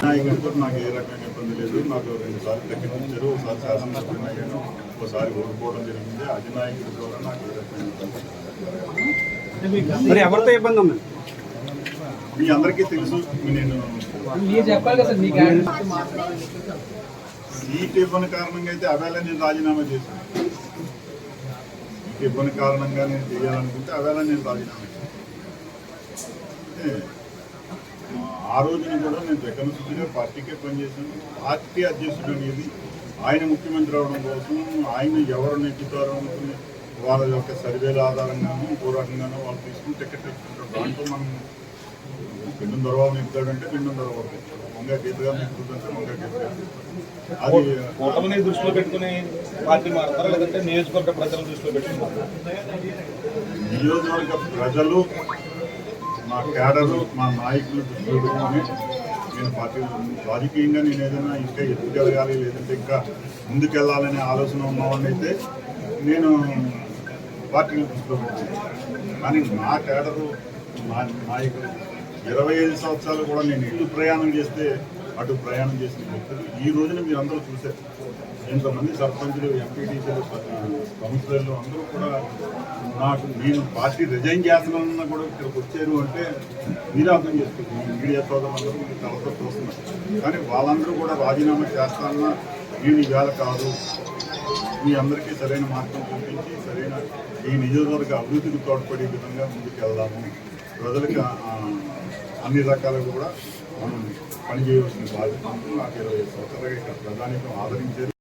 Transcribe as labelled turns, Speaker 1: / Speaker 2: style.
Speaker 1: నాయకుడితో నాకు ఏ రకమైన ఇబ్బంది లేదు. నాకు 2 సార్లు తగ్గించారు, ఒకసారి శాసనసభ్యుని అయ్యాను, ఒకసారి ఓడిపోవడం జరిగింది. అధినాయకుడి ద్వారా నాకు ఏ రకమైన
Speaker 2: మరి ఎవరితో ఇబ్బంది ఉంది
Speaker 1: మీ అందరికీ తెలుసు. నేను సీట్ ఇవ్వని కారణంగా అయితే అవేళ నేను రాజీనామా చేశాను. సీట్ ఇవ్వని కారణంగా నేను చేయాలనుకుంటే అవేళ నేను రాజీనామా చేశాను. ఆ రోజున కూడా నేను జగన్ సుద్దిగా పార్టీకే పనిచేశాను. పార్టీ అధ్యక్షుడు అనేది ఆయన ముఖ్యమంత్రి అవడం కోసం ఆయన ఎవరు నెగ్గుతారో అనుకుని వాళ్ళ యొక్క సర్వేల ఆధారంగానూ పోరాటంగానూ వాళ్ళు తీసుకుని టికెట్ తెచ్చుకుంటారు. దాంట్లో మనం బిండం దొరబాబు నెగ్గుతాడంటే బిండం దొరబాబు, వంగా గీతగా నెగ్గుతుందంటే వంగా గీతగా. అది
Speaker 3: కూటమిని దృష్టిలో పెట్టుకుని పార్టీ మారుతారా లేదంటే నియోజకవర్గ ప్రజల దృష్టిలో పెట్టుకుంటారు?
Speaker 1: నియోజకవర్గ ప్రజలు, మా కేడరు, మా నాయకులు దృష్టిలో పెట్టుకుని నేను పార్టీ రాజకీయంగా నేను ఏదైనా ఇంకా ఎత్తుకెళ్ళగాలి లేదంటే ఇంకా ముందుకెళ్ళాలనే ఆలోచన ఉన్నవాడిని అయితే నేను పార్టీని దృష్టిలో పెట్టుకున్నాను. కానీ నా కేడరు, నా నాయకులు 25 సంవత్సరాలు కూడా నేను ఇటు ప్రయాణం చేస్తే అటు ప్రయాణం చేసిన వ్యక్తులు ఈ రోజున మీరు అందరూ చూశారు. ఎంతమంది సర్పంచులు, ఎంపీటీసీలు, కౌన్సిలర్లు అందరూ కూడా నాకు నేను పార్టీ రిజైన్ చేస్తున్నానన్నా కూడా ఇక్కడికి వచ్చారు అంటే మీరు అర్థం చేసుకుంటారు. మీడియా సోదరులందరూ మీరు తలతో చూస్తున్నారు. కానీ వాళ్ళందరూ కూడా రాజీనామా చేస్తానన్నా నేను ఈవేళ కాదు, మీ అందరికీ సరైన మార్గం చూపించి సరైన ఈ నియోజకవర్గ అభివృద్ధికి తోడ్పడే విధంగా ముందుకు వెళ్దాము. ప్రజలకి అన్ని రకాలుగా కూడా మనం పనిచేయవలసిన బాధ్యత. నాకు 25 సంవత్సరాలుగా ఇక్కడ ప్రధానికం ఆదరించారు.